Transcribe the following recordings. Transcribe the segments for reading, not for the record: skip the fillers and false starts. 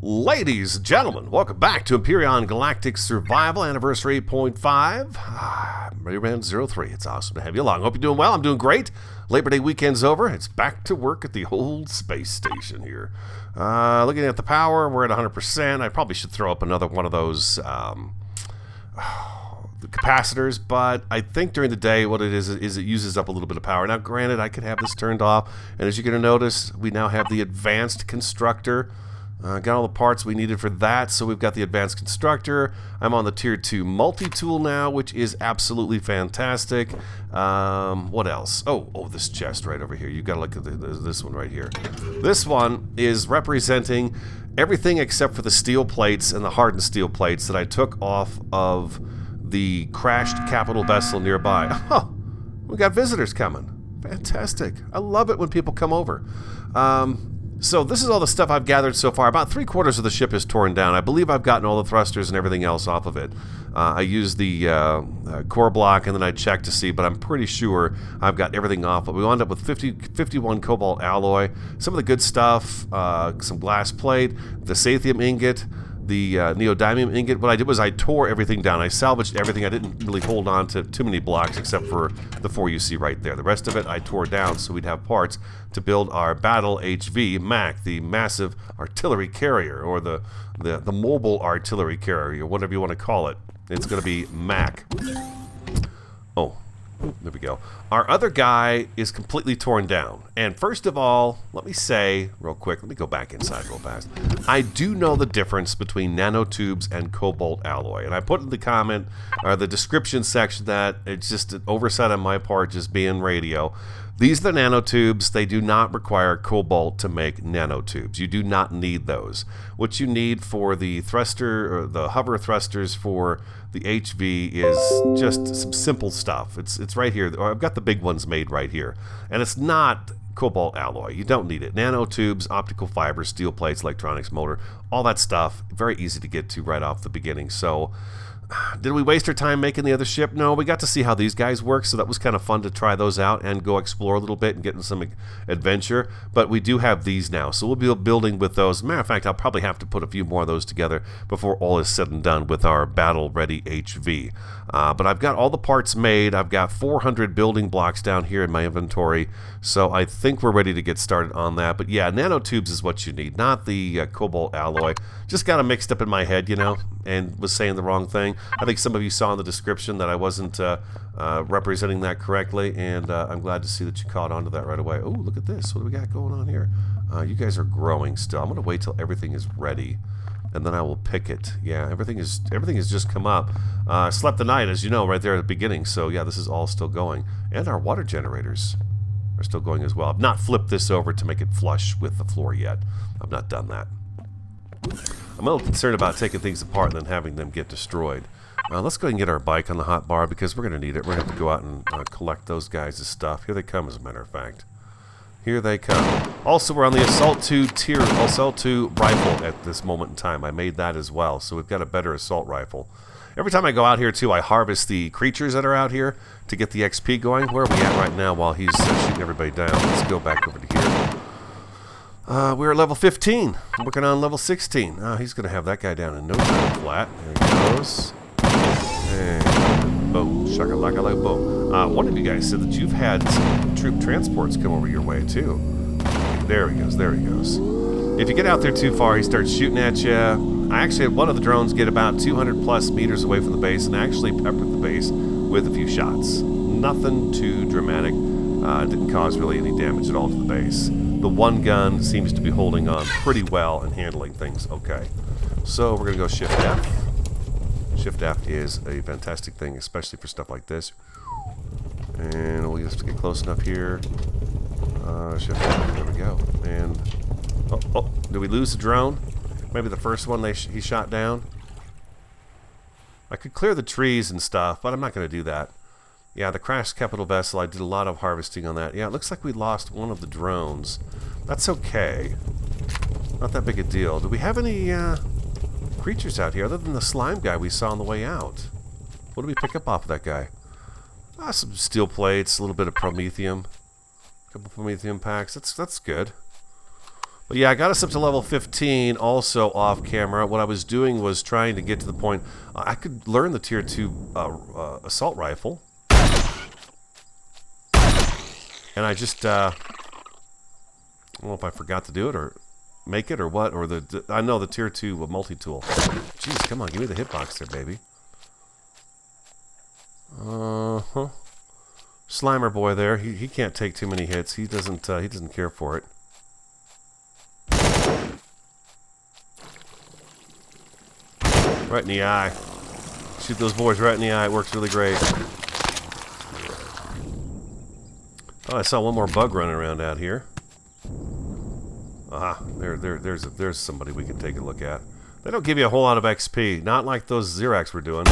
Ladies and gentlemen, welcome back to Empyrion Galactic Survival Anniversary 8.5. Rayman 03. It's awesome to have you along. Hope you're doing well. I'm doing great. Labor Day weekend's over. It's back to work at the old space station here. Looking at the power, we're at 100%. I probably should throw up another one of those the capacitors, but I think during the day what it is it uses up a little bit of power. Now, granted, I could have this turned off, and as you're going to notice, we now have the advanced constructor. Got all the parts we needed for that, so we've got the advanced constructor. I'm on the tier 2 multi-tool now, which is absolutely fantastic. What else? Oh, this chest right over here. You've got to look at this one right here. This one is representing everything except for the steel plates and the hardened steel plates that I took off of the crashed capital vessel nearby. Oh, we got visitors coming. Fantastic. I love it when people come over. So this is all the stuff I've gathered so far. About 3/4 of the ship is torn down. I believe I've gotten all the thrusters and everything else off of it. I used the core block and then I checked to see, but I'm pretty sure I've got everything off. But we wound up with 51 cobalt alloy, some of the good stuff, some glass plate, the sathium ingot, the neodymium ingot. What I did was I tore everything down. I salvaged everything. I didn't really hold on to too many blocks except for the 4 you see right there. The rest of it I tore down so we'd have parts to build our battle HV MAC, the massive artillery carrier, or the mobile artillery carrier, whatever you want to call it. It's going to be MAC. Oh, there we go. Our other guy is completely torn down. And first of all, let me say real quick, let me go back inside real fast. I do know the difference between nanotubes and cobalt alloy. And I put in the comment, or the description section, that it's just an oversight on my part, just being radio. These are the nanotubes. They do not require cobalt to make nanotubes. You do not need those. What you need for the thruster, or the hover thrusters for the HV, is just some simple stuff. It's right here. I've got the big ones made right here. And it's not cobalt alloy. You don't need it. Nanotubes, optical fibers, steel plates, electronics, motor, all that stuff, very easy to get to right off the beginning. So did we waste our time making the other ship? No, we got to see how these guys work, so that was kind of fun to try those out and go explore a little bit and get in some adventure. But we do have these now, so we'll be building with those. As a matter of fact, I'll probably have to put a few more of those together before all is said and done with our battle-ready HV. But I've got all the parts made. I've got 400 building blocks down here in my inventory, so I think we're ready to get started on that. But yeah, nanotubes is what you need, not the cobalt alloy. Just got it mixed up in my head, you know, and was saying the wrong thing. I think some of you saw in the description that I wasn't representing that correctly, and I'm glad to see that you caught on to that right away. Oh, look at this. What do we got going on here? You guys are growing still. I'm going to wait till everything is ready, and then I will pick it. Yeah, everything has just come up. Slept the night, as you know, right there at the beginning, so yeah, this is all still going. And our water generators are still going as well. I've not flipped this over to make it flush with the floor yet. I've not done that. I'm a little concerned about taking things apart and then having them get destroyed. Let's go ahead and get our bike on the hot bar because we're going to need it. We're going to have to go out and collect those guys' stuff. Here they come, as a matter of fact. Here they come. Also, we're on the Assault 2 rifle at this moment in time. I made that as well, so we've got a better assault rifle. Every time I go out here, too, I harvest the creatures that are out here to get the XP going. Where are we at right now while he's shooting everybody down? Let's go back over to here. We're at level 15. I'm working on level 16. He's going to have that guy down in no time flat. There he goes. And boom. Shaka-laka-laka boom. One of you guys said that you've had some troop transports come over your way, too. There he goes. There he goes. If you get out there too far, he starts shooting at you. I actually had one of the drones get about 200 plus meters away from the base and actually peppered the base with a few shots. Nothing too dramatic. Didn't cause really any damage at all to the base. The one gun seems to be holding on pretty well and handling things okay. So we're going to go Shift F. Shift F is a fantastic thing, especially for stuff like this. And we'll just get close enough here. Shift F, there we go. And, oh, did we lose the drone? Maybe the first one he shot down? I could clear the trees and stuff, but I'm not going to do that. Yeah, the crashed capital vessel, I did a lot of harvesting on that. Yeah, it looks like we lost one of the drones. That's okay. Not that big a deal. Do we have any creatures out here other than the slime guy we saw on the way out? What did we pick up off of that guy? Some steel plates, a little bit of promethium. A couple promethium packs. That's good. But yeah, I got us up to level 15 also off camera. What I was doing was trying to get to the point I could learn the tier 2 assault rifle. And I just, I don't know if I forgot to do it or make it or what, or I know the tier 2 multi-tool. Jeez, come on, give me the hitbox there, baby. Uh-huh. Slimer boy there, he can't take too many hits. He doesn't care for it. Right in the eye. Shoot those boys right in the eye. It works really great. Oh, I saw one more bug running around out here. Aha, there's somebody we can take a look at. They don't give you a whole lot of XP, not like those Xerax were doing.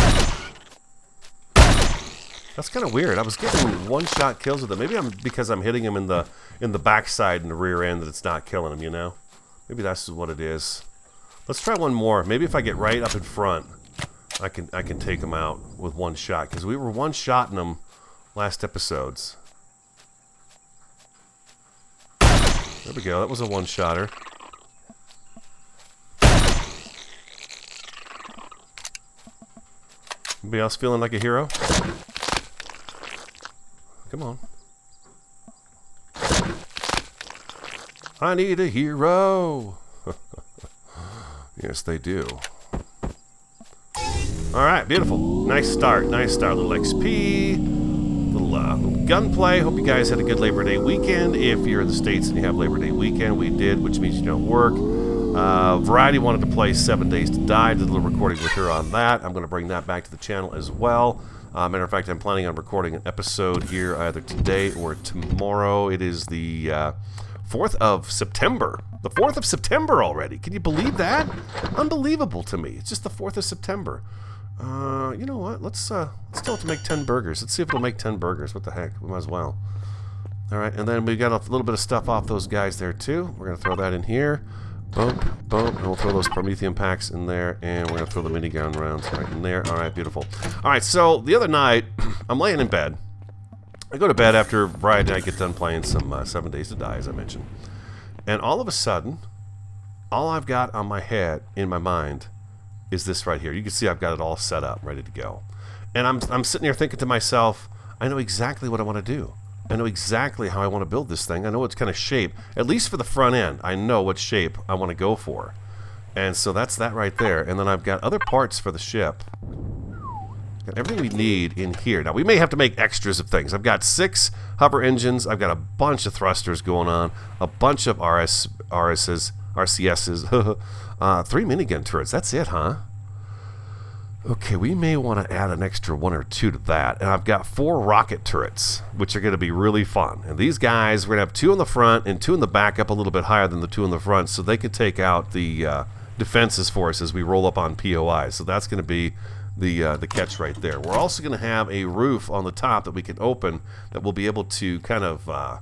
That's kind of weird. I was getting one-shot kills with them. Maybe because I'm hitting him in the backside and the rear end that it's not killing him. You know, maybe that's what it is. Let's try one more. Maybe if I get right up in front, I can take him out with one shot, because we were one-shotting him last episodes. There we go. That was a one-shotter. Anybody else feeling like a hero? Come on. I need a hero. Yes, they do. Alright, beautiful. Nice start. Nice start. Little XP. Little gunplay. Hope you guys had a good Labor Day weekend. If you're in the States and you have Labor Day weekend, we did, which means you don't work. Variety wanted to play 7 Days to Die. Did a little recording with her on that. I'm going to bring that back to the channel as well. Matter of fact, I'm planning on recording an episode here either today or tomorrow. It is the 4th of September. The 4th of September already. Can you believe that? Unbelievable to me. It's just the 4th of September. You know what? Let's tell it to make 10 burgers. Let's see if it'll make 10 burgers. What the heck? We might as well. Alright, and then we got a little bit of stuff off those guys there too. We're going to throw that in here. Boom, boom, and we'll throw those Promethean packs in there, and we're going to throw the minigun rounds right in there. Alright, beautiful. Alright, so the other night, I'm laying in bed. I go to bed after Variety and I get done playing some 7 Days to Die, as I mentioned. And all of a sudden, all I've got on my head, in my mind, is this right here. You can see I've got it all set up, ready to go. And I'm sitting here thinking to myself, I know exactly what I want to do. I know exactly how I want to build this thing. I know what kind of shape, at least for the front end, I know what shape I want to go for. And so that's that right there. And then I've got other parts for the ship. Got everything we need in here. Now, we may have to make extras of things. I've got 6 hover engines. I've got a bunch of thrusters going on, a bunch of RCSs, 3 minigun turrets. That's it, huh? Okay, we may want to add an extra 1 or 2 to that. And I've got 4 rocket turrets, which are going to be really fun. And these guys, we're going to have 2 in the front and 2 in the back, up a little bit higher than the 2 in the front, so they can take out the defenses for us as we roll up on POI. So that's going to be the catch right there. We're also going to have a roof on the top that we can open that we'll be able to kind of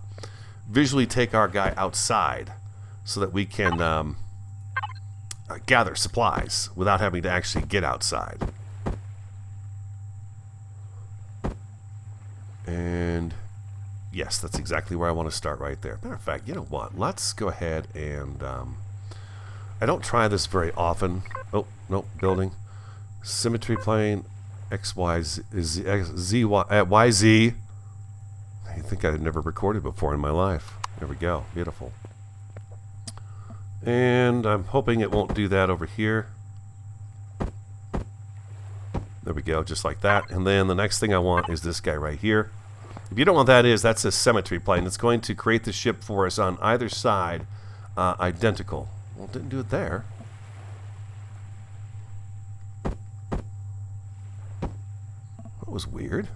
visually take our guy outside so that we can gather supplies without having to actually get outside. And yes, that's exactly where I want to start right there. Matter of fact, you know what? Let's go ahead and I don't try this very often. Oh, no, building. Symmetry plane, XY, YZ. I think I had never recorded before in my life. There we go. Beautiful. And I'm hoping it won't do that over here. There we go, just like that. And then the next thing I want is this guy right here. If you don't know what that is, that's a symmetry plane. It's going to create the ship for us on either side identical. Well, it didn't do it there. That was weird.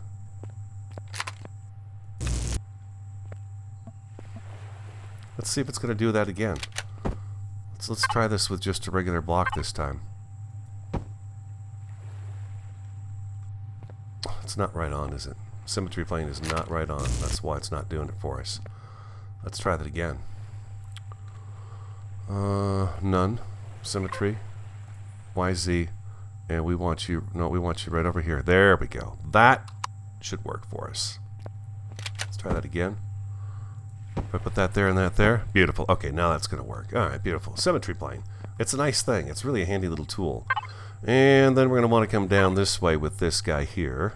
Let's see if it's going to do that again. Let's try this with just a regular block this time. It's not right on, is it? Symmetry plane is not right on. That's why it's not doing it for us. Let's try that again. None. Symmetry. YZ. And we want you... No, we want you right over here. There we go. That should work for us. Let's try that again. If I put that there and that there. Beautiful. Okay, now that's going to work. All right, beautiful. Symmetry plane. It's a nice thing. It's really a handy little tool. And then we're going to want to come down this way with this guy here.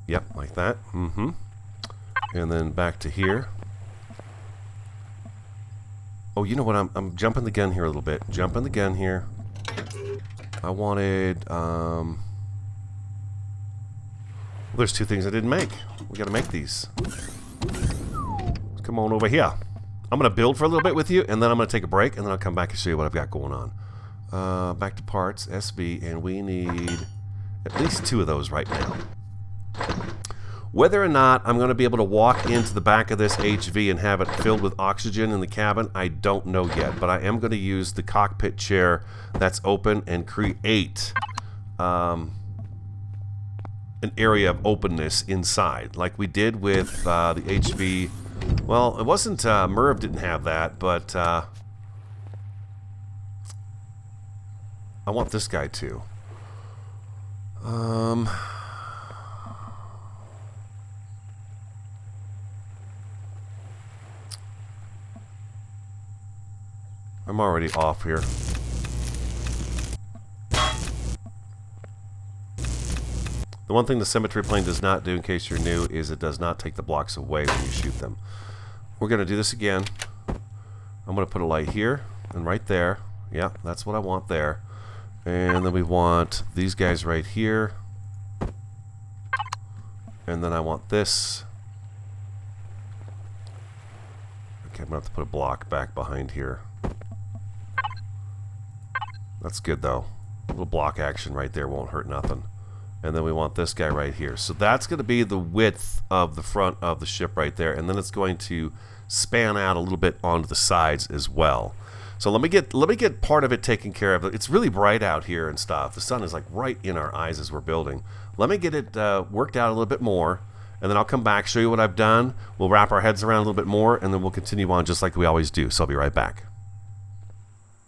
Yep, like that. And then back to here. Oh, you know what? I'm jumping the gun here a little bit. Jumping the gun here. I wanted... there's two things I didn't make. We got to make these. Come on over here. I'm going to build for a little bit with you, and then I'm going to take a break, and then I'll come back and show you what I've got going on. Back to parts, SB, and we need at least 2 of those right now. Whether or not I'm going to be able to walk into the back of this HV and have it filled with oxygen in the cabin, I don't know yet, but I am going to use the cockpit chair that's open and create an area of openness inside, like we did with the HV. Well, it wasn't, Merv didn't have that, but I want this guy too. I'm already off here. The one thing the symmetry plane does not do, in case you're new, is it does not take the blocks away when you shoot them. We're going to do this again. I'm going to put a light here and right there. Yeah, that's what I want there. And then we want these guys right here. And then I want this. Okay, I'm going to have to put a block back behind here. That's good though. A little block action right there won't hurt nothing. And then we want this guy right here. So that's going to be the width of the front of the ship right there. And then it's going to span out a little bit onto the sides as well. So let me get part of it taken care of. It's really bright out here and stuff. The sun is like right in our eyes as we're building. Let me get it worked out a little bit more. And then I'll come back, show you what I've done. We'll wrap our heads around a little bit more. And then we'll continue on just like we always do. So I'll be right back.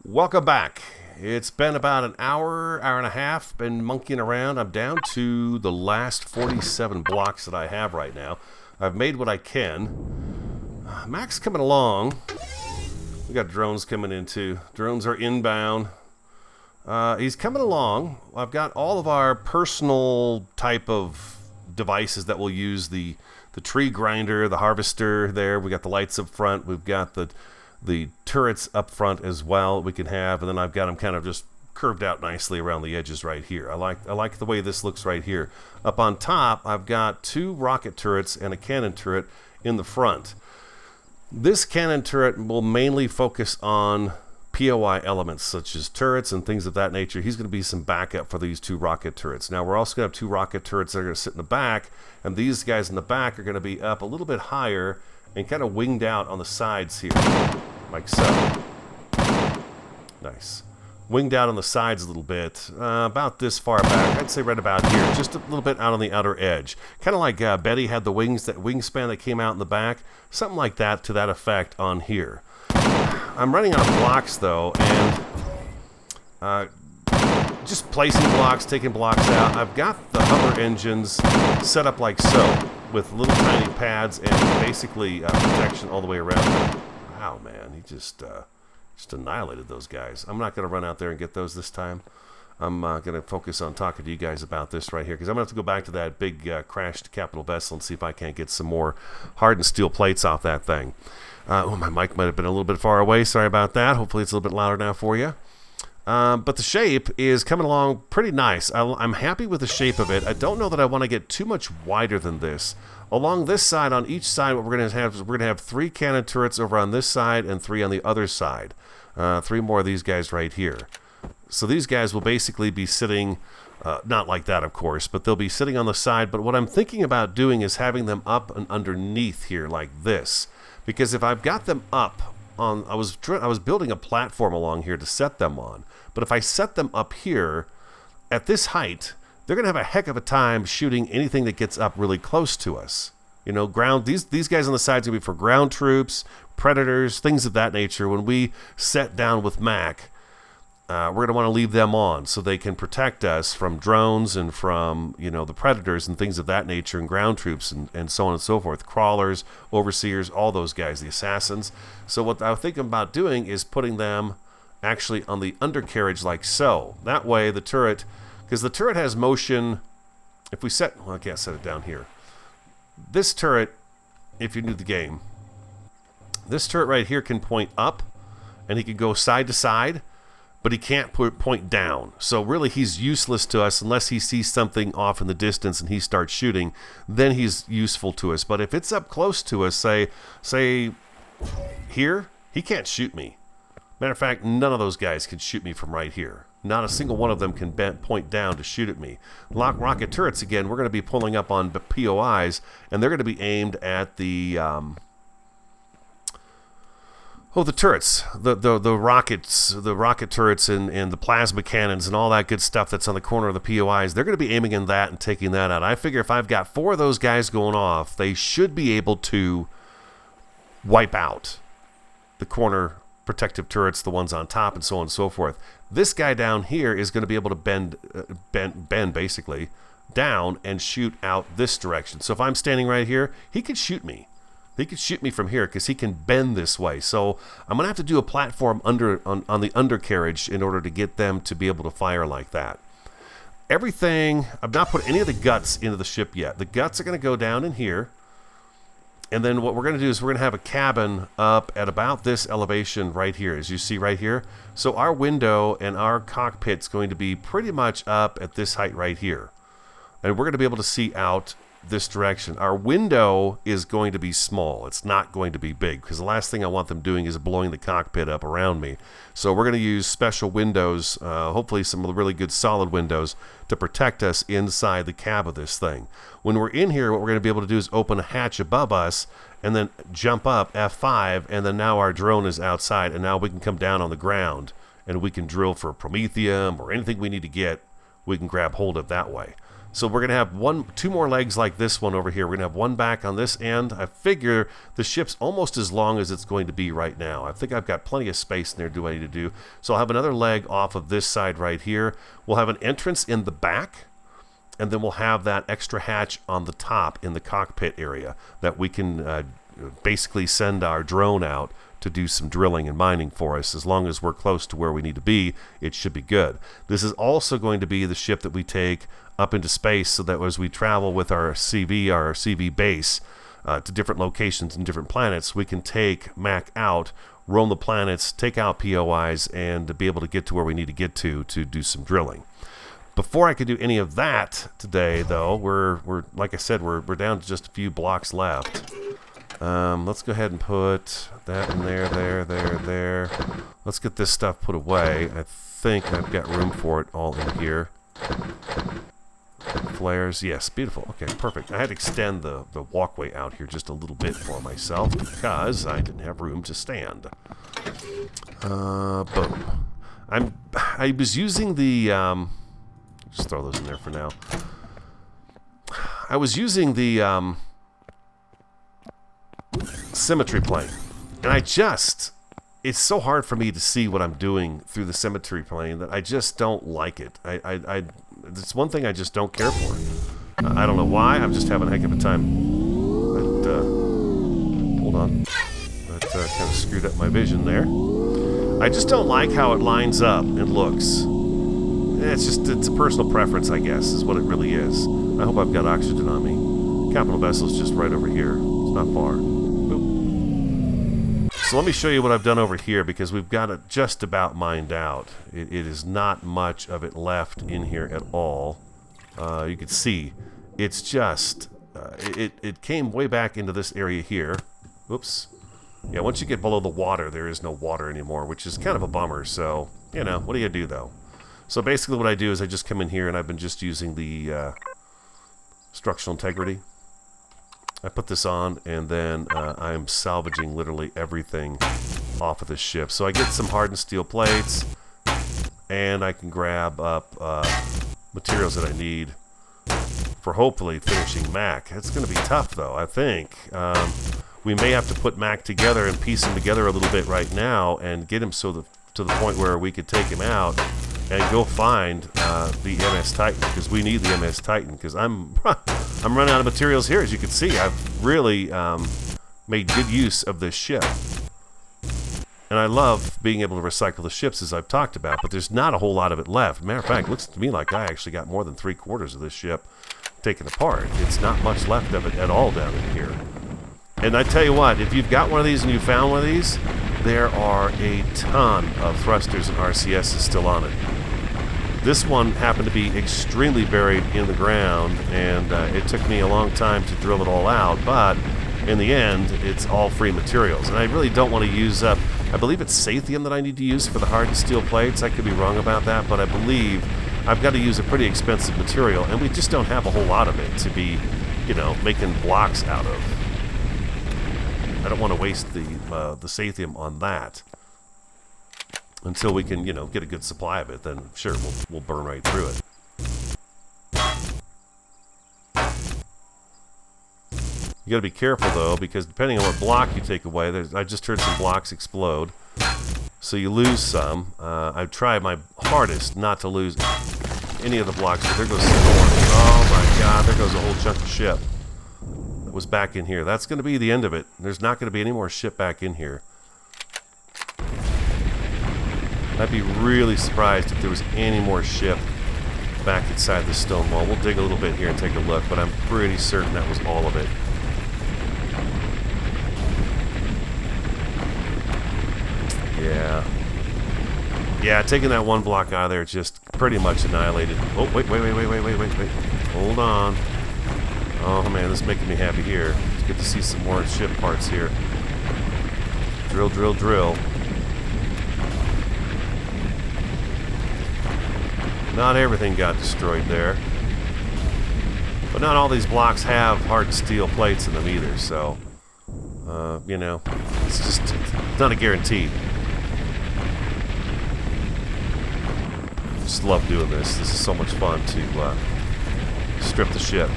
Welcome back. It's been about an hour and a half, been monkeying around. I'm down to the last 47 blocks that I have right now. I've made what I can. Mac's coming along. We got drones coming in too. Drones are inbound. He's coming along. I've got all of our personal type of devices that we'll use. The tree grinder, the harvester there. We got the lights up front. We've got the turrets up front as well we can have, and then I've got them kind of just curved out nicely around the edges right here. I like the way this looks right here. Up on top, I've got 2 rocket turrets and a cannon turret in the front. This cannon turret will mainly focus on POI elements such as turrets and things of that nature. He's going to be some backup for these 2 rocket turrets. Now we're also going to have 2 rocket turrets that are going to sit in the back, and these guys in the back are going to be up a little bit higher and kind of winged out on the sides here, like so. Nice. Winged out on the sides a little bit, about this far back. I'd say right about here, just a little bit out on the outer edge. Kind of like Betty had the wingspan that came out in the back. Something like that to that effect on here. I'm running out of blocks though, and just placing blocks, taking blocks out. I've got the hover engines set up like so, with little tiny pads and basically protection all the way around. Wow, man, he just annihilated those guys. I'm not going to run out there and get those this time. I'm going to focus on talking to you guys about this right here, because I'm going to have to go back to that big crashed capital vessel and see if I can't get some more hardened steel plates off that thing. Oh, my mic might have been a little bit far away. Sorry about that. Hopefully it's a little bit louder now for you. But the shape is coming along pretty nice. I'm happy with the shape of it. I don't know that I want to get too much wider than this. Along this side, on each side, what we're going to have is we're going to have 3 cannon turrets over on this side and 3 on the other side. 3 more of these guys right here. So these guys will basically be sitting, not like that of course, but they'll be sitting on the side. But what I'm thinking about doing is having them up and underneath here like this. Because if I've got them up on, I was building a platform along here to set them on. But if I set them up here, at this height, they're going to have a heck of a time shooting anything that gets up really close to us. You know, these guys on the sides are going to be for ground troops, predators, things of that nature. When we set down with Mac, we're going to want to leave them on so they can protect us from drones and from, you know, the predators and things of that nature, and ground troops and so on and so forth, crawlers, overseers, all those guys, the assassins. So what I was thinking about doing is putting them actually on the undercarriage like so. That way the turret, because the turret has motion, if we set, well, I can't set it down here. This turret, if you're new to the game, this turret right here can point up, and he can go side to side, but he can't point down. So really he's useless to us unless he sees something off in the distance and he starts shooting. Then he's useful to us. But if it's up close to us, say here, he can't shoot me. Matter of fact, none of those guys can shoot me from right here. Not a single one of them can point down to shoot at me. Rocket turrets, again, we're going to be pulling up on POIs, and they're going to be aimed at the... the turrets, the rockets, the rocket turrets and the plasma cannons and all that good stuff that's on the corner of the POIs. They're going to be aiming in that and taking that out. I figure if I've got 4 of those guys going off, they should be able to wipe out the corner protective turrets, the ones on top, and so on and so forth. This guy down here is going to be able to bend basically down and shoot out this direction. So if I'm standing right here, he could shoot me. He could shoot me from here because he can bend this way. So I'm going to have to do a platform on the undercarriage in order to get them to be able to fire like that. Everything, I've not put any of the guts into the ship yet. The guts are going to go down in here. And then what we're going to do is we're going to have a cabin up at about this elevation right here, as you see right here. So our window and our cockpit's going to be pretty much up at this height right here. And we're going to be able to see out this direction. Our window is going to be small. It's not going to be big because the last thing I want them doing is blowing the cockpit up around me. So we're going to use special windows, hopefully some really good solid windows, to protect us inside the cab of this thing. When we're in here, what we're going to be able to do is open a hatch above us and then jump up F5, and then now our drone is outside, and now we can come down on the ground and we can drill for promethium or anything we need to get. We can grab hold of that way. So we're going to have 2 more legs like this one over here. We're going to have one back on this end. I figure the ship's almost as long as it's going to be right now. I think I've got plenty of space in there to do what I need to do. So I'll have another leg off of this side right here. We'll have an entrance in the back, and then we'll have that extra hatch on the top in the cockpit area that we can basically send our drone out to do some drilling and mining for us. As long as we're close to where we need to be, it should be good. This is also going to be the ship that we take up into space, so that as we travel with our CV base to different locations and different planets, we can take Mac out, roam the planets, take out POIs, and be able to get to where we need to get to do some drilling. Before I could do any of that today, though, we're like I said, we're down to just a few blocks left. Let's go ahead and put that in there. Let's get this stuff put away. I think I've got room for it all in here. Flares, yes, beautiful. Okay, perfect. I had to extend the walkway out here just a little bit for myself because I didn't have room to stand. Boom. I was using the just throw those in there for now. I was using the symmetry plane, and it's so hard for me to see what I'm doing through the symmetry plane that I just don't like it. It's one thing I just don't care for. I don't know why. I'm just having a heck of a time. But, hold on. That kind of screwed up my vision there. I just don't like how it lines up and looks. It's a personal preference, I guess, is what it really is. I hope I've got oxygen on me. Capital vessel's just right over here. It's not far. So let me show you what I've done over here, because we've got it just about mined out. It is not much of it left in here at all. You can see it's just it came way back into this area here. Oops. Yeah, once you get below the water, there is no water anymore, which is kind of a bummer. So, you know, what do you do though? So basically what I do is I just come in here and I've been just using the structural integrity. I put this on, and then I'm salvaging literally everything off of this ship. So I get some hardened steel plates, and I can grab up materials that I need for hopefully finishing Mac. It's going to be tough, though, I think. We may have to put Mac together and piece him together a little bit right now and get him so to the point where we could take him out and go find the MS Titan, because we need the MS Titan, because I'm running out of materials here. As you can see, I've really made good use of this ship. And I love being able to recycle the ships, as I've talked about, but there's not a whole lot of it left. Matter of fact, it looks to me like I actually got more than 3/4 of this ship taken apart. It's not much left of it at all down in here. And I tell you what, if you've got one of these and you found one of these, there are a ton of thrusters and RCSs still on it. This one happened to be extremely buried in the ground, and it took me a long time to drill it all out, but in the end, it's all free materials. And I really don't want to use up, I believe it's Sathium that I need to use for the hardened steel plates. I could be wrong about that, but I believe I've got to use a pretty expensive material, and we just don't have a whole lot of it to be, you know, making blocks out of. I don't want to waste the Sathium on that. Until we can, you know, get a good supply of it, then sure, we'll burn right through it. You got to be careful though, because depending on what block you take away, I just heard some blocks explode, so you lose some. I've tried my hardest not to lose any of the blocks, but there goes some more. Oh my God, there goes a whole chunk of ship that was back in here. That's going to be the end of it. There's not going to be any more ship back in here. I'd be really surprised if there was any more ship back inside the stone wall. We'll dig a little bit here and take a look, but I'm pretty certain that was all of it. Yeah, taking that one block out of there just pretty much annihilated. Oh, wait. Hold on. Oh man, this is making me happy here. It's good to see some more ship parts here. Drill, drill, drill. Not everything got destroyed there. But not all these blocks have hardened steel plates in them either, so, you know, it's not a guarantee. Just love doing this. This is so much fun to strip the ship.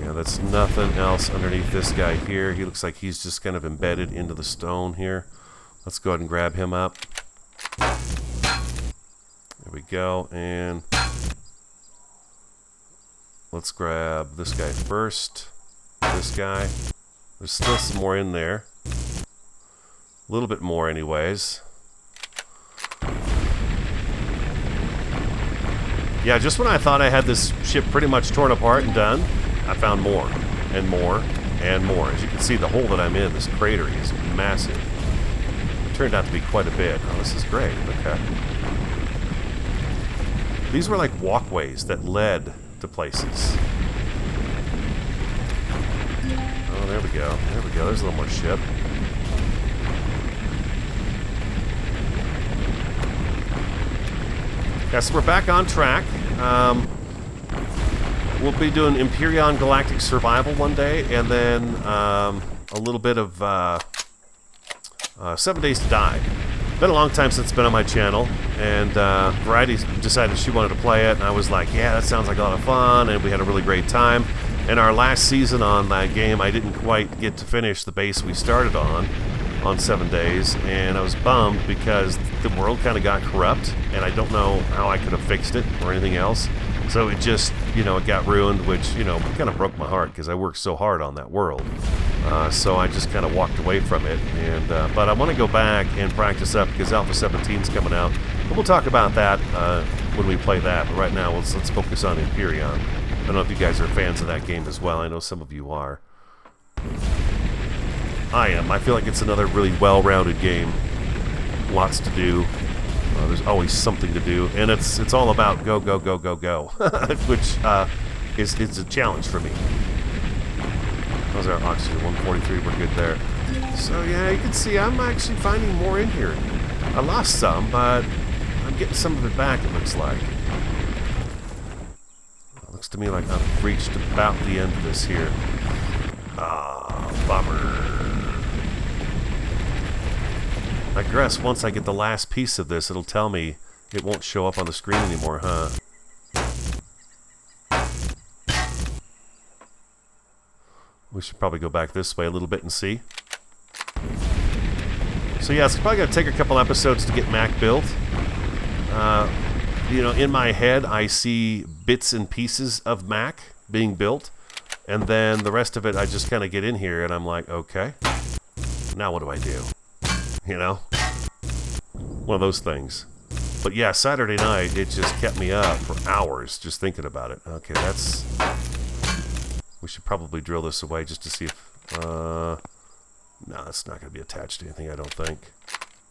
Yeah, that's nothing else underneath this guy here. He looks like he's just kind of embedded into the stone here. Let's go ahead and grab him up. There we go, and let's grab this guy first. This guy. There's still some more in there. A little bit more anyways. Yeah, just when I thought I had this ship pretty much torn apart and done, I found more and more and more. As you can see, the hole that I'm in, this crater, is massive. It turned out to be quite a bit. Oh, this is great. Okay. These were like walkways that led to places. Oh, there we go. There we go. There's a little more ship. Yeah, so we're back on track. We'll be doing Empyrion Galactic Survival one day, and then a little bit of 7 Days to Die. Been a long time since it's been on my channel, and Variety decided she wanted to play it, and I was like, yeah, that sounds like a lot of fun, and we had a really great time. In our last season on that game, I didn't quite get to finish the base we started on 7 days, and I was bummed because the world kind of got corrupt, and I don't know how I could have fixed it or anything else. So it just, you know, it got ruined, which, you know, kind of broke my heart because I worked so hard on that world. So I just kind of walked away from it, and but I want to go back and practice up because Alpha 17 is coming out. But we'll talk about that when we play that. But right now, let's focus on Empyrion. I don't know if you guys are fans of that game as well. I know some of you are. I am. I feel like it's another really well-rounded game. Lots to do. There's always something to do, and it's all about go, go, go, go, go, which is a challenge for me. How's our oxygen? 143. We're good there. So yeah, you can see I'm actually finding more in here. I lost some, but I'm getting some of it back. It looks like. It looks to me like I've reached about the end of this here. Ah, bummer. I guess once I get the last piece of this, it'll tell me it won't show up on the screen anymore, huh? We should probably go back this way a little bit and see. So yeah, it's probably going to take a couple episodes to get Mac built. You know, in my head, I see bits and pieces of Mac being built. And then the rest of it, I just kind of get in here and I'm like, okay, now what do I do? You know? One of those things. But yeah, Saturday night, it just kept me up for hours just thinking about it. Okay, that's... We should probably drill this away just to see if... No, it's not going to be attached to anything, I don't think.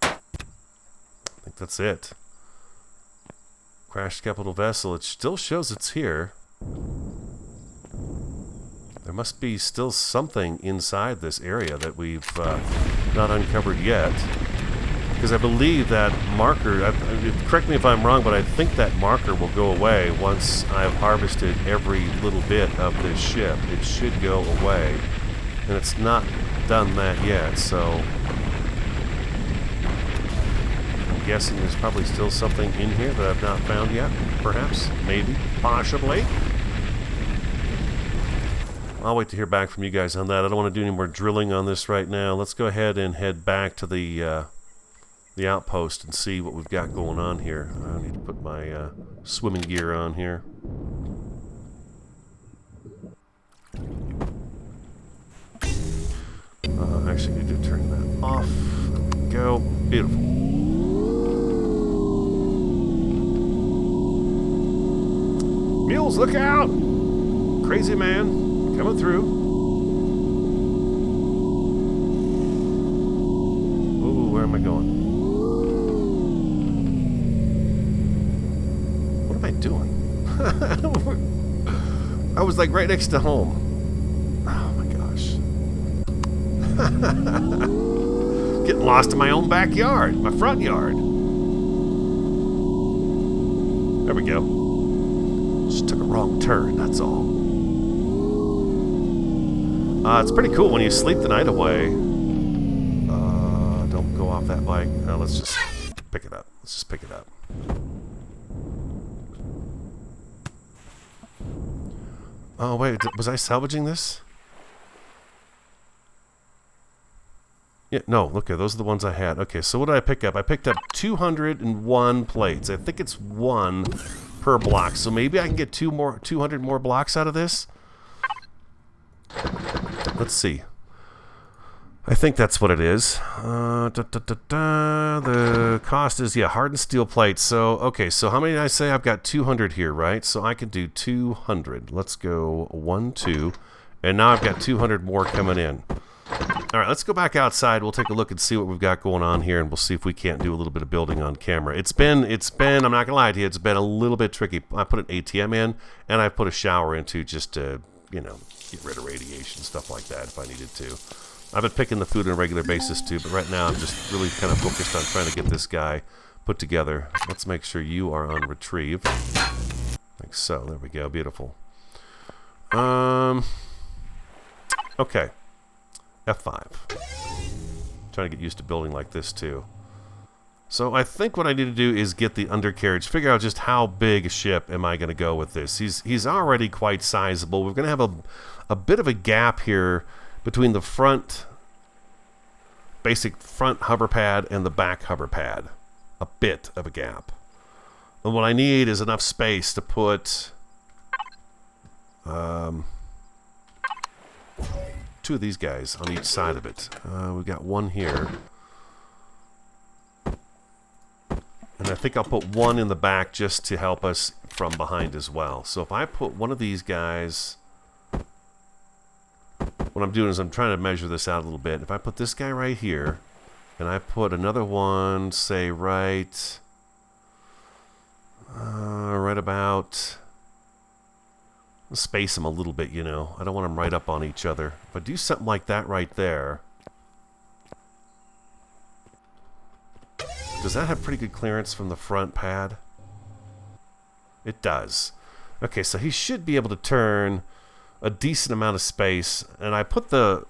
I think that's it. Crashed capital vessel. It still shows it's here. There must be still something inside this area that we've not uncovered yet. Because I believe that marker, correct me if I'm wrong, but I think that marker will go away once I've harvested every little bit of this ship. It should go away. And it's not done that yet, so I'm guessing there's probably still something in here that I've not found yet. Perhaps, maybe, possibly. I'll wait to hear back from you guys on that. I don't want to do any more drilling on this right now. Let's go ahead and head back to the outpost and see what we've got going on here. I need to put my swimming gear on here. Actually, I need to turn that off. There we go. Beautiful. Mules, look out! Crazy man, coming through. Ooh, where am I going? What am I doing? I was like right next to home. Oh my gosh. Getting lost in my own backyard, my front yard. There we go. Just took a wrong turn, that's all. It's pretty cool when you sleep the night away. Don't go off that bike. Let's just pick it up. Let's just pick it up. Oh, wait. Was I salvaging this? Yeah, no. Look, those are the ones I had. Okay, so what did I pick up? I picked up 201 plates. I think it's one per block. So maybe I can get 200 more blocks out of this. Let's see. I think that's what it is. The cost is, yeah, hardened steel plates. So, okay, so how many did I say? I've got 200 here, right? So I can do 200. Let's go 1, 2. And now I've got 200 more coming in. All right, let's go back outside. We'll take a look and see what we've got going on here, and we'll see if we can't do a little bit of building on camera. It's been, I'm not going to lie to you, it's been a little bit tricky. I put an ATM in, and I put a shower into just to, you know, get rid of radiation, stuff like that if I needed to. I've been picking the food on a regular basis too, but right now I'm just really kind of focused on trying to get this guy put together. Let's make sure you are on retrieve. Like so. There we go. Beautiful. Okay. F5. Trying to get used to building like this too. So I think what I need to do is get the undercarriage, figure out just how big a ship am I going to go with this. He's already quite sizable. We're going to have a bit of a gap here between the basic front hover pad and the back hover pad. A bit of a gap. And what I need is enough space to put two of these guys on each side of it. We've got one here. And I think I'll put one in the back just to help us from behind as well. So if I put one of these guys... What I'm doing is I'm trying to measure this out a little bit. If I put this guy right here, and I put another one, say, right about... I'll space them a little bit, you know. I don't want them right up on each other. If I do something like that right there... Does that have pretty good clearance from the front pad? It does. Okay, so he should be able to turn a decent amount of space, and I put the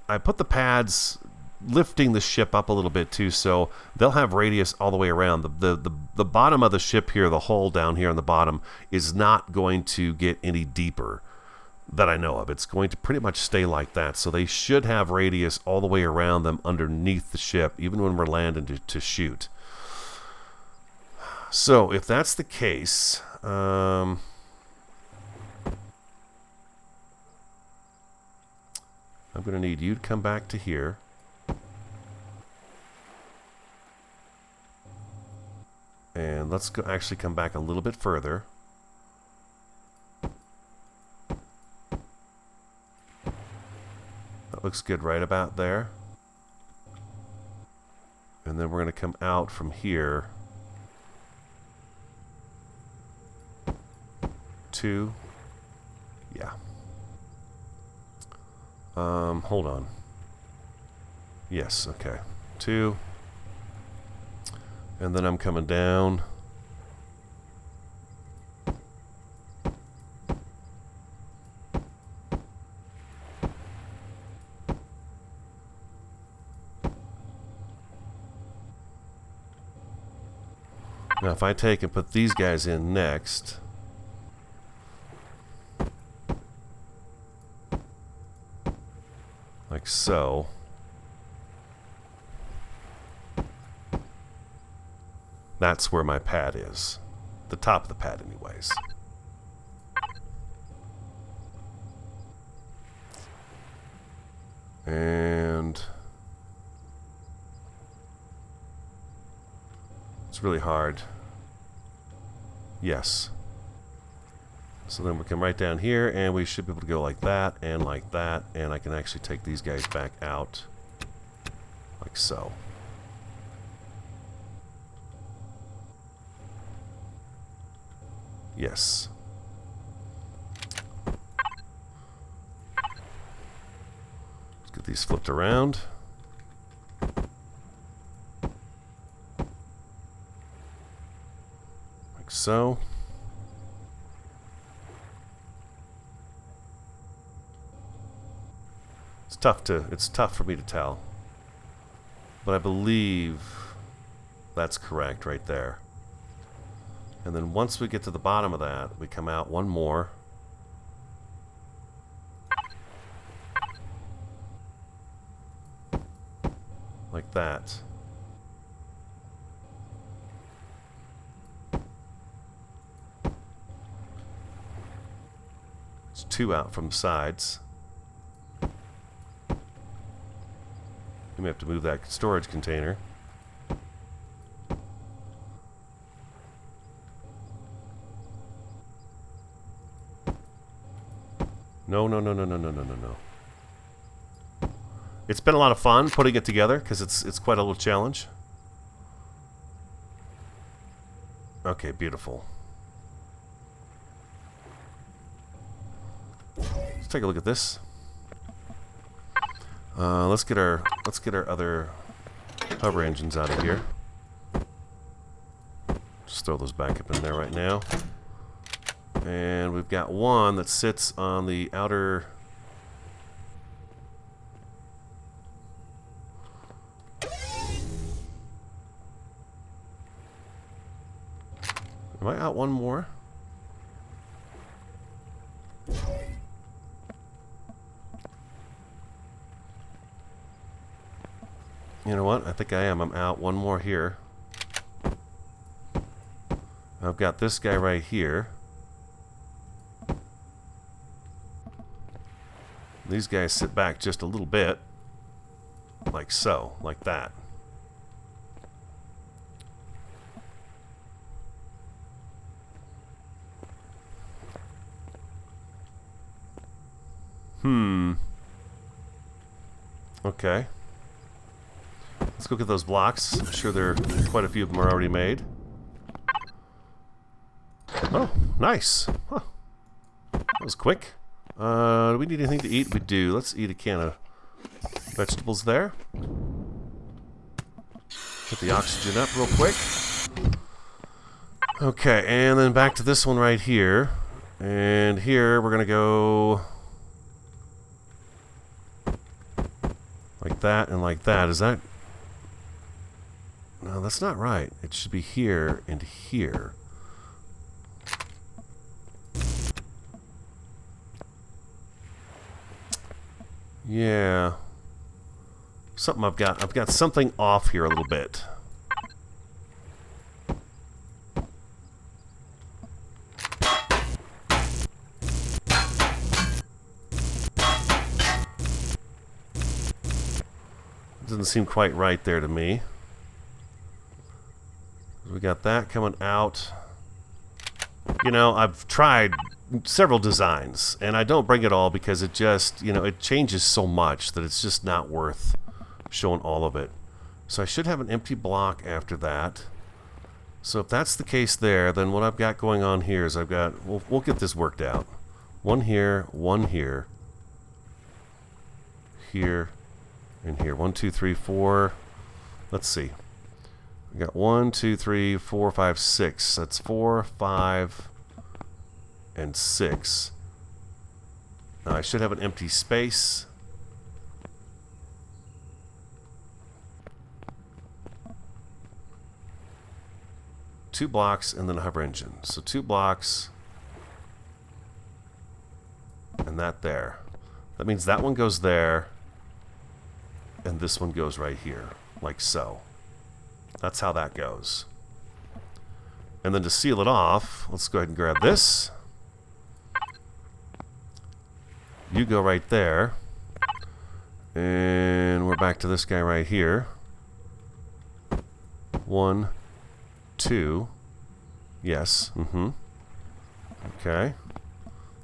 pads lifting the ship up a little bit too, so they'll have radius all the way around. The bottom of the ship here, the hull down here on the bottom, is not going to get any deeper. that I know of. It's going to pretty much stay like that. So they should have radius all the way around them underneath the ship, even when we're landing to shoot. So if that's the case, I'm going to need you to come back to here. And let's go actually come back a little bit further. That looks good right about there. And then we're going to come out from here. 2. Yeah. Hold on. Yes, okay. 2. And then I'm coming down. Now if I take and put these guys in next, like so, that's where my pad is. The top of the pad anyways. And it's really hard. Yes. So then we come right down here and we should be able to go like that, and I can actually take these guys back out like so. Yes. Let's get these flipped around. Like so. It's tough for me to tell. But I believe that's correct right there. And then once we get to the bottom of that, we come out one more. Like that. It's 2 out from the sides. You may have to move that storage container. No. It's been a lot of fun putting it together because it's quite a little challenge. Okay, beautiful. Let's take a look at this. Let's get our other hover engines out of here. Just throw those back up in there right now. And we've got one that sits on the outer. Am I out one more? You know what? I think I am. I'm out one more here. I've got this guy right here. These guys sit back just a little bit. Like so. Like that. Okay. Let's go get those blocks. I'm sure quite a few of them are already made. Oh, nice. Huh. That was quick. Do we need anything to eat? We do. Let's eat a can of vegetables there. Get the oxygen up real quick. Okay, and then back to this one right here. And here we're going to go like that and like that. Is that... No, that's not right. It should be here and here. Yeah. Something I've got something off here a little bit. Doesn't seem quite right there to me. We got that coming out. You know, I've tried several designs, and I don't bring it all because it just, you know, it changes so much that it's just not worth showing all of it. So I should have an empty block after that. So if that's the case there, then what I've got going on here is I've got, we'll get this worked out. One here, here, and here. 1, 2, 3, 4. Let's see. We got 1, 2, 3, 4, 5, 6. That's 4, 5, and 6. Now I should have an empty space. Two blocks and then a hover engine. So 2 blocks and that there. That means that one goes there and this one goes right here, like so. That's how that goes. And then to seal it off, let's go ahead and grab this. You go right there. And we're back to this guy right here. 1, 2. Yes. Okay.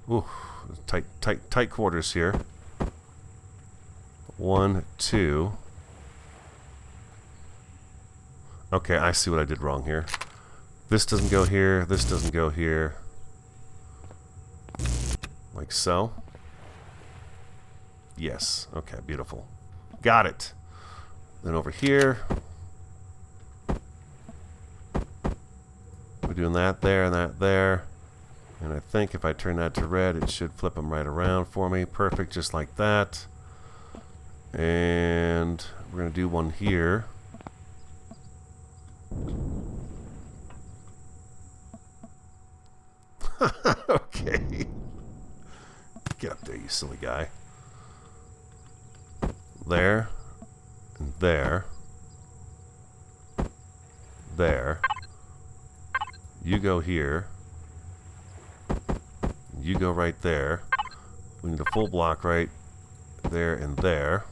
Ooh, tight quarters here. 1, 2. Okay, I see what I did wrong here. This doesn't go here. This doesn't go here. Like so. Yes. Okay, beautiful. Got it. Then over here, we're doing that there and that there. And I think if I turn that to red, it should flip them right around for me. Perfect, just like that. And we're going to do one here. Okay. Get up there, you silly guy. There. And there. There. You go here. You go right there. We need a full block right there and there.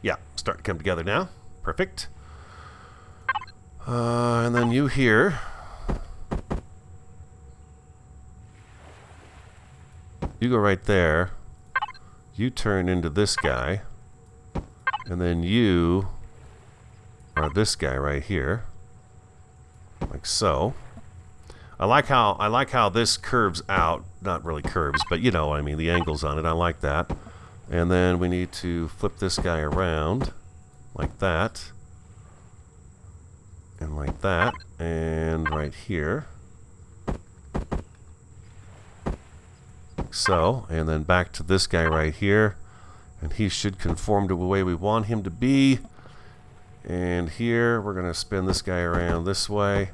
Yeah, starting to come together now. Perfect. And then you here. You go right there. You turn into this guy. And then you are this guy right here. Like so. I like how this curves out. Not really curves, but you know what I mean, the angles on it. I like that. And then we need to flip this guy around like that. And like that. And right here. Like so. And then back to this guy right here. And he should conform to the way we want him to be. And here we're going to spin this guy around this way.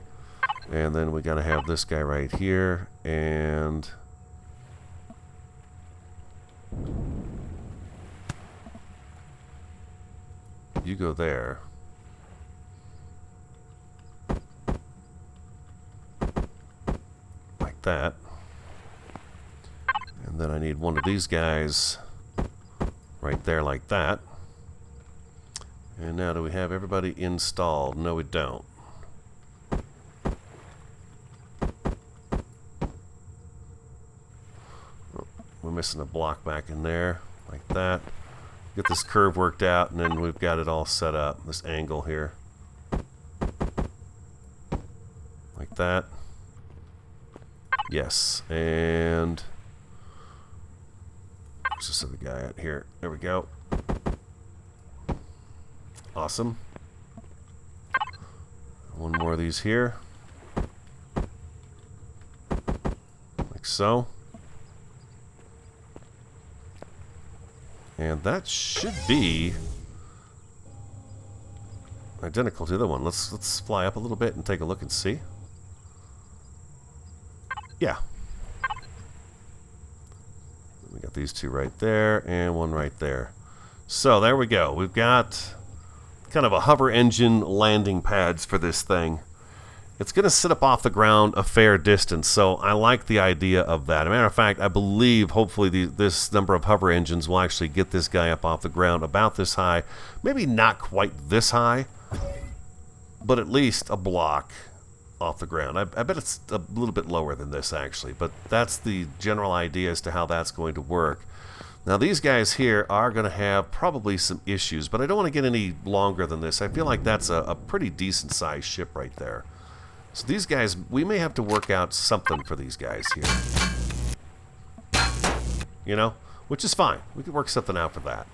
And then we got to have this guy right here. And you go there. Like that. And then I need one of these guys right there like that. And now do we have everybody installed? No, we don't. We're missing a block back in there, like that. Get this curve worked out, and then we've got it all set up, this angle here. Like that. Yes, and where's this other guy at here? There we go. Awesome. One more of these here. Like so. And that should be identical to the other one. Let's fly up a little bit and take a look and see. Yeah. We got these two right there and one right there. So there we go. We've got kind of a hover engine landing pads for this thing. It's going to sit up off the ground a fair distance, so I like the idea of that. As a matter of fact, I believe hopefully this number of hover engines will actually get this guy up off the ground about this high. Maybe not quite this high, but at least a block off the ground. I bet it's a little bit lower than this actually, but that's the general idea as to how that's going to work. Now these guys here are going to have probably some issues, but I don't want to get any longer than this. I feel like that's a pretty decent sized ship right there. So these guys, we may have to work out something for these guys here. You know? Which is fine. We could work something out for that.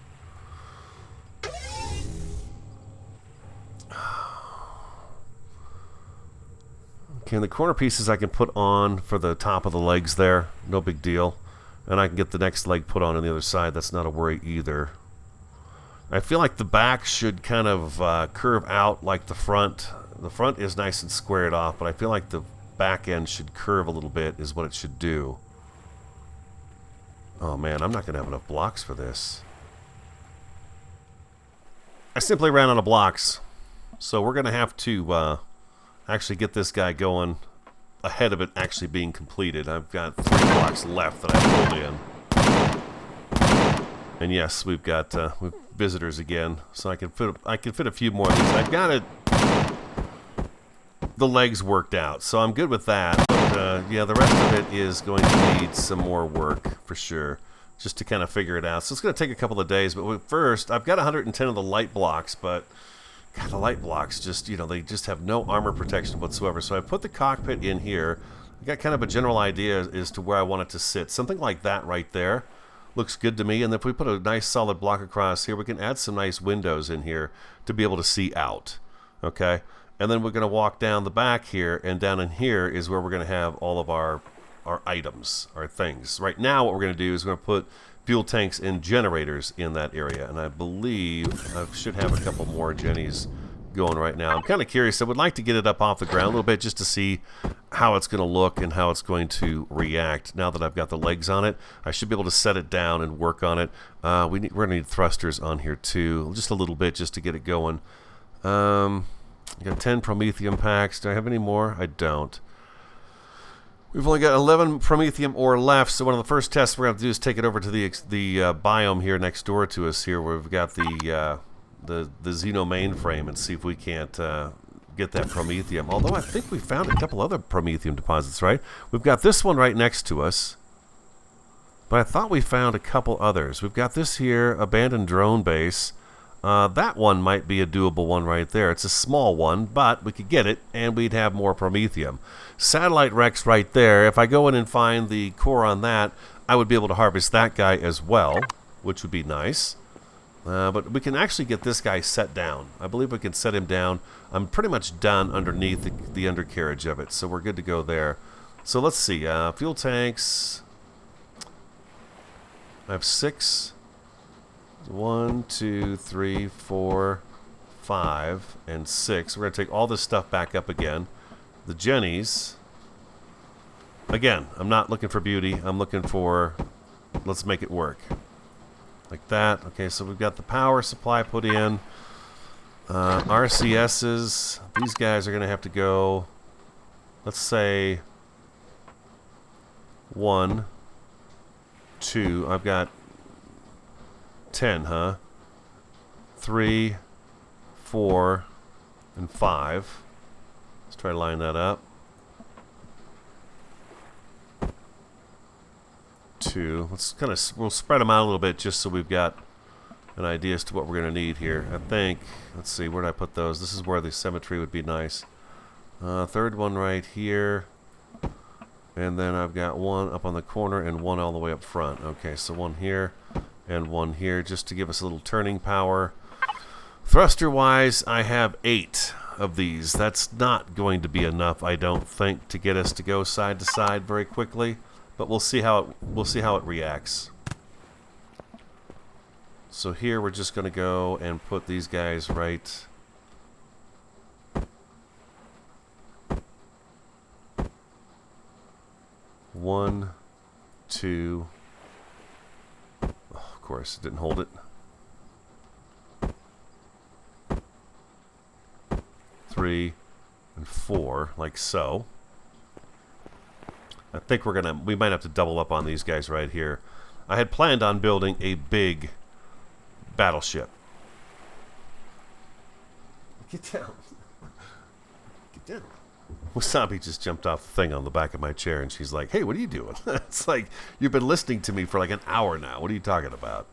Okay, and the corner pieces I can put on for the top of the legs there. No big deal. And I can get the next leg put on the other side. That's not a worry either. I feel like the back should kind of curve out like the front. The front is nice and squared off, but I feel like the back end should curve a little bit is what it should do. Oh man, I'm not going to have enough blocks for this. I simply ran out of blocks. So we're going to have to actually get this guy going ahead of it actually being completed. I've got 3 blocks left that I pulled in. And yes, we've got visitors again, so I can fit a few more of these. I've got it, the legs worked out, so I'm good with that. But yeah, the rest of it is going to need some more work for sure, just to kind of figure it out. So it's going to take a couple of days. But first, I've got 110 of the light blocks, but God, the light blocks just, you know, they just have no armor protection whatsoever. So I put the cockpit in here. I got kind of a general idea as to where I want it to sit. Something like that right there looks good to me. And if we put a nice solid block across here, we can add some nice windows in here to be able to see out. Okay? And then we're going to walk down the back here, and down in here is where we're going to have all of our items, our things. Right now what we're going to do is we're going to put fuel tanks and generators in that area, and I believe I should have a couple more Jennies going right now. I'm kind of curious. I would like to get it up off the ground a little bit just to see how it's going to look and how it's going to react. Now that I've got the legs on it, I should be able to set it down and work on it. We're going to need thrusters on here too, just a little bit just to get it going. I got 10 Promethium packs. Do I have any more? I don't. We've only got 11 Promethium ore left, so one of the first tests we're going to have to do is take it over to the biome here next door to us here, where we've got the Xeno mainframe, and see if we can't get that Promethium. Although I think we found a couple other Promethium deposits, right? We've got this one right next to us, but I thought we found a couple others. We've got this here, abandoned drone base. That one might be a doable one right there. It's a small one, but we could get it, and we'd have more Promethium. Satellite Rex right there. If I go in and find the core on that, I would be able to harvest that guy as well, which would be nice. But we can actually get this guy set down. I believe we can set him down. I'm pretty much done underneath the undercarriage of it, so we're good to go there. So let's see. Fuel tanks. I have 6. 1, 2, 3, 4, 5, and 6. We're going to take all this stuff back up again. The Jennies. Again, I'm not looking for beauty. I'm looking for, let's make it work. Like that. Okay, so we've got the power supply put in. RCSs. These guys are going to have to go, let's say, 1, 2. I've got 10, huh? 3, 4, and 5. Let's try to line that up. 2. Let's kind of, we'll spread them out a little bit just so we've got an idea as to what we're going to need here. I think, let's see, where did I put those? This is where the symmetry would be nice. Third one right here. And then I've got one up on the corner and one all the way up front. Okay, so one here and one here, just to give us a little turning power. Thruster wise, I have 8 of these. That's not going to be enough, I don't think, to get us to go side to side very quickly, but we'll see how it reacts. So here we're just going to go and put these guys right one, 2, of course. Didn't hold it. 3 and 4, like so. I think we might have to double up on these guys right here. I had planned on building a big battleship. Get down. Get down. Wasabi just jumped off the thing on the back of my chair, and she's like, hey, what are you doing? It's like, you've been listening to me for like an hour now. What are you talking about?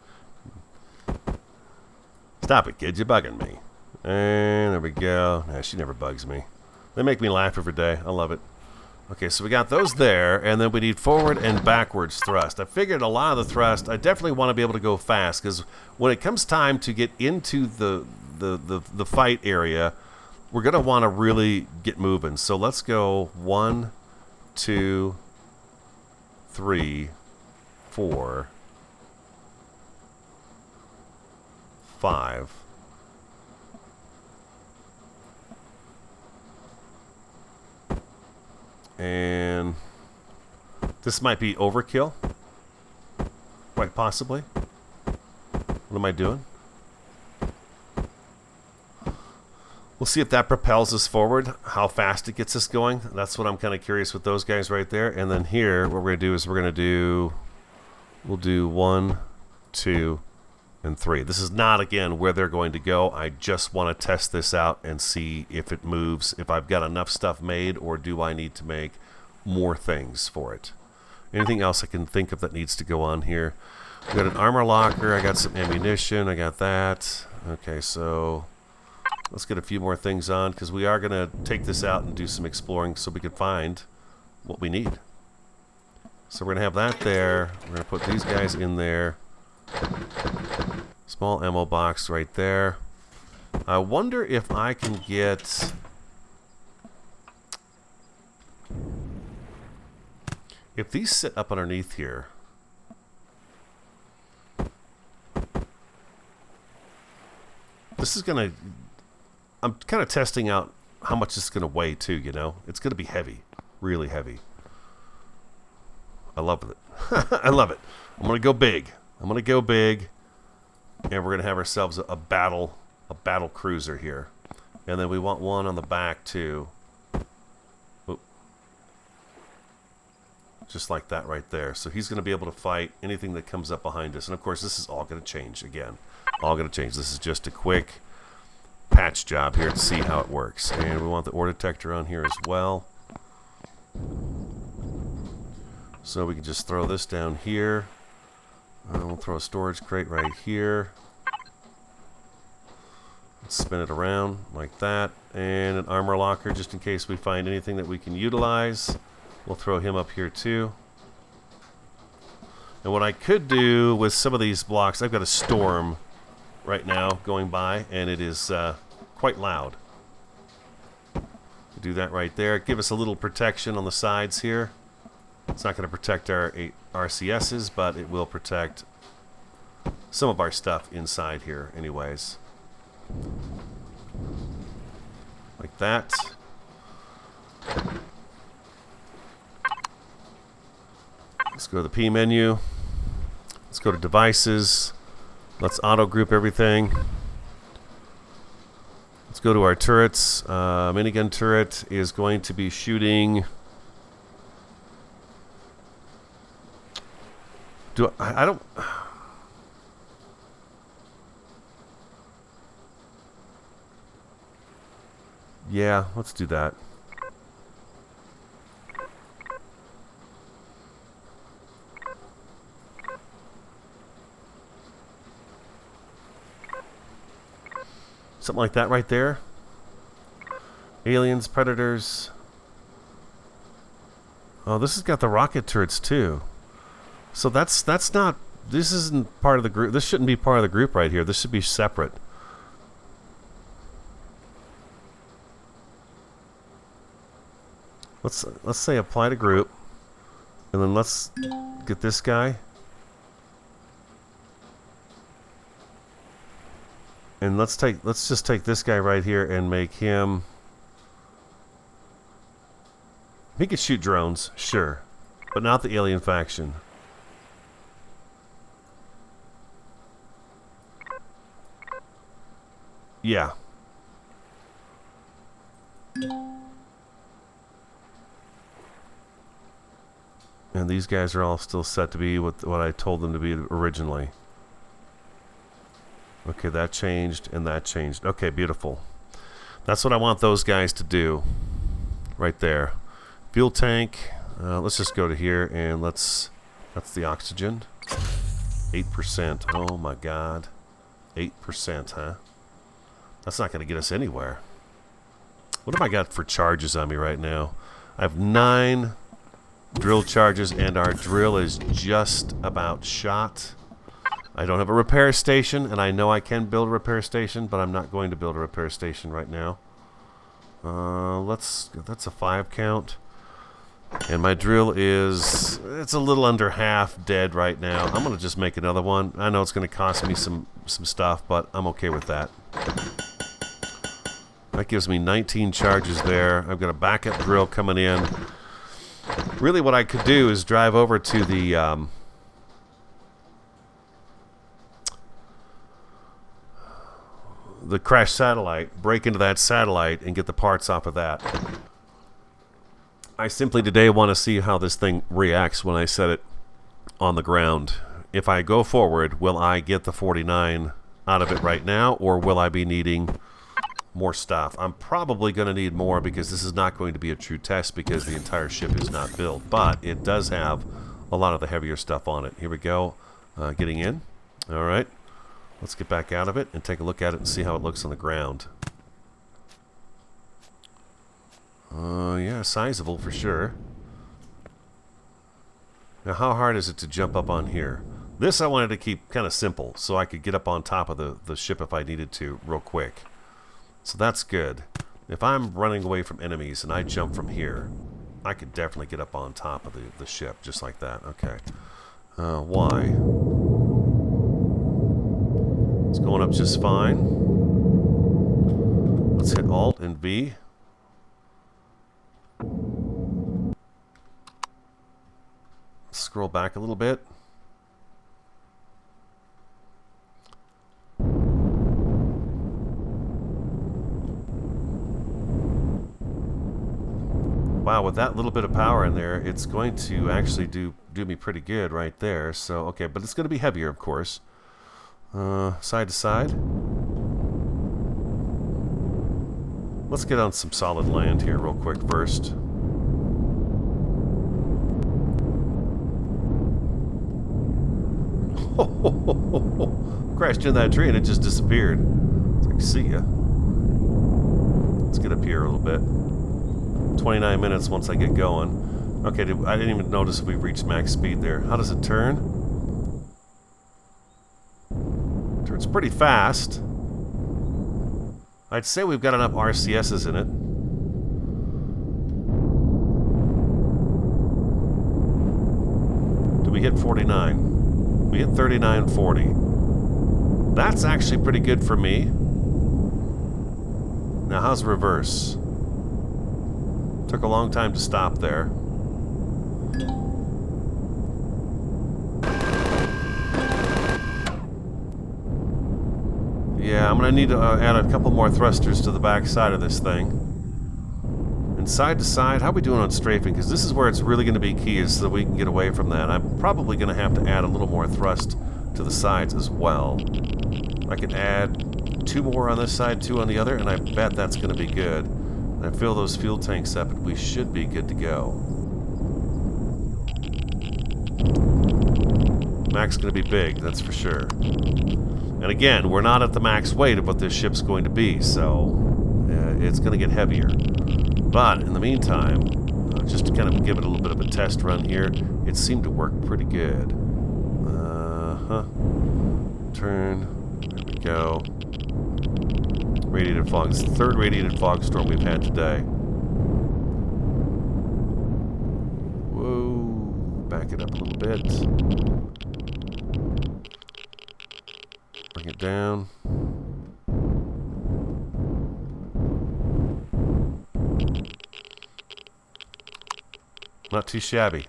Stop it, kid. You're bugging me. And there we go. Nah, she never bugs me. They make me laugh every day. I love it. Okay, so we got those there, and then we need forward and backwards thrust. I figured a lot of the thrust, I definitely want to be able to go fast, because when it comes time to get into the fight area, we're going to want to really get moving. So let's go 1, 2, 3, 4, 5. And this might be overkill. Quite possibly. What am I doing? We'll see if that propels us forward, how fast it gets us going. That's what I'm kind of curious with those guys right there. And then here, what we're going to do is we'll do 1, 2, and 3. This is not, again, where they're going to go. I just want to test this out and see if it moves, if I've got enough stuff made, or do I need to make more things for it. Anything else I can think of that needs to go on here? We got an armor locker. I got some ammunition. I got that. Okay, so let's get a few more things on, because we are going to take this out and do some exploring so we can find what we need. So we're going to have that there. We're going to put these guys in there. Small ammo box right there. I wonder if I can get... If these sit up underneath here... This is going to... I'm kind of testing out how much it's going to weigh too, you know? It's going to be heavy. Really heavy. I love it. I love it. I'm going to go big. I'm going to go big. And we're going to have ourselves a battle cruiser here. And then we want one on the back too. Oop. Just like that right there. So he's going to be able to fight anything that comes up behind us. And of course, this is all going to change again. All going to change. This is just a quick patch job here to see how it works. And we want the ore detector on here as well. So we can just throw this down here. We'll throw a storage crate right here. Let's spin it around like that. And an armor locker just in case we find anything that we can utilize. We'll throw him up here too. And what I could do with some of these blocks, I've got a storm right now going by, and it is quite loud. Do that right there. Give us a little protection on the sides here. It's not going to protect our RCSs, but it will protect some of our stuff inside here anyways. Like that. Let's go to the P menu. Let's go to devices. Let's auto group everything. Let's go to our turrets. Minigun turret is going to be shooting... I don't... Yeah, let's do that. Something like that right there. Aliens, predators. Oh, this has got the rocket turrets too. So that's not, this isn't part of the group. This shouldn't be part of the group right here. This should be separate. Let's say apply to group, and then let's get this guy. And let's just take this guy right here and make him. He could shoot drones, sure, but not the alien faction. Yeah. And these guys are all still set to be what I told them to be originally. Okay, that changed and that changed. Okay, beautiful. That's what I want those guys to do. Right there. Fuel tank. Let's just go to here and let's... That's the oxygen. 8%. Oh my god. 8%, huh? That's not going to get us anywhere. What have I got for charges on me right now? I have 9 drill charges, and our drill is just about shot. I don't have a repair station, and I know I can build a repair station, but I'm not going to build a repair station right now. That's a 5 count. And my drill is, it's a little under half dead right now. I'm going to just make another one. I know it's going to cost me some stuff, but I'm okay with that. That gives me 19 charges there. I've got a backup drill coming in. Really what I could do is drive over to the crashed satellite, break into that satellite, and get the parts off of that. I simply today want to see how this thing reacts when I set it on the ground. If I go forward, will I get the 49 out of it right now, or will I be needing more stuff? I'm probably going to need more because this is not going to be a true test because the entire ship is not built, but it does have a lot of the heavier stuff on it. Here we go, getting in. All right, let's get back out of it and take a look at it and see how it looks on the ground. Yeah, sizable for sure. Now, how hard is it to jump up on here? This I wanted to keep kind of simple, so I could get up on top of the ship if I needed to real quick. So that's good. If I'm running away from enemies and I jump from here, I could definitely get up on top of the ship, just like that. Okay. Y. It's going up just fine. Let's hit Alt and V. Scroll back a little bit. Wow, with that little bit of power in there, it's going to actually do me pretty good right there. So, okay, but it's going to be heavier, of course. Side to side. Let's get on some solid land here real quick first. Crashed in that tree and it just disappeared. It's like, see ya. Let's get up here a little bit. 29 minutes once I get going. Okay, I didn't even notice if we reached max speed there. How does it turn? Turns pretty fast. I'd say we've got enough RCSs in it. Do we hit 49? We hit 39.40. That's actually pretty good for me. Now, how's reverse? Took a long time to stop there. Yeah, I'm going to need to add a couple more thrusters to the back side of this thing. And side to side, how are we doing on strafing? Because this is where it's really going to be key, is so that we can get away from that. I'm probably going to have to add a little more thrust to the sides as well. I can add 2 more on this side, 2 on the other, and I bet that's going to be good. And I fill those fuel tanks up, and we should be good to go. Mac's going to be big, that's for sure. And again, we're not at the max weight of what this ship's going to be, so it's going to get heavier. But in the meantime, just to kind of give it a little bit of a test run here, it seemed to work pretty good. Turn. There we go. Radiated fog. It's the 3rd radiated fog storm we've had today. Whoa. Back it up a little bit. Bring it down. Not too shabby.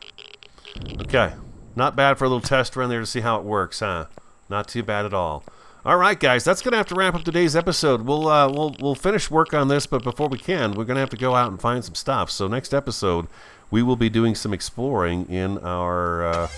Okay. Not bad for a little test run there to see how it works, huh? Not too bad at all. All right, guys, that's going to have to wrap up today's episode. We'll finish work on this, but before we can, we're going to have to go out and find some stuff. So next episode, we will be doing some exploring in our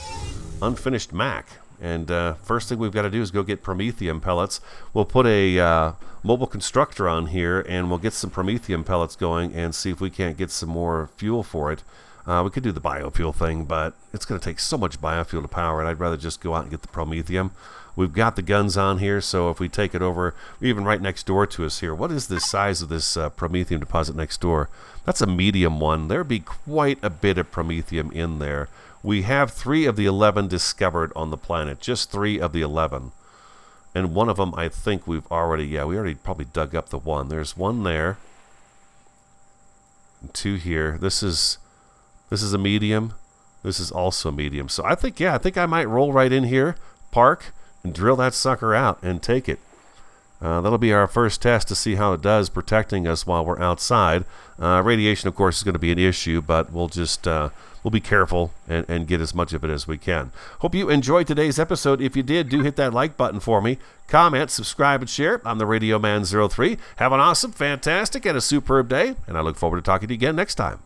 unfinished Mac. And first thing we've got to do is go get Promethium pellets. We'll put a mobile constructor on here, and we'll get some Promethium pellets going and see if we can't get some more fuel for it. We could do the biofuel thing, but it's going to take so much biofuel to power it. I'd rather just go out and get the Promethium. We've got the guns on here, so if we take it over, even right next door to us here, what is the size of this Promethium deposit next door? That's a medium one. There'd be quite a bit of Promethium in there. We have 3 of the 11 discovered on the planet, just 3 of the 11. And one of them, I think we've already, we already probably dug up the one. There's one there, and 2 here. This is a medium. This is also a medium. So I think I might roll right in here, park, and drill that sucker out and take it. That'll be our first test to see how it does protecting us while we're outside. Radiation, of course, is going to be an issue, but we'll just we'll be careful and get as much of it as we can. Hope you enjoyed today's episode. If you did, do hit that like button for me. Comment, subscribe, and share. I'm the Radio Man 03. Have an awesome, fantastic, and a superb day, and I look forward to talking to you again next time.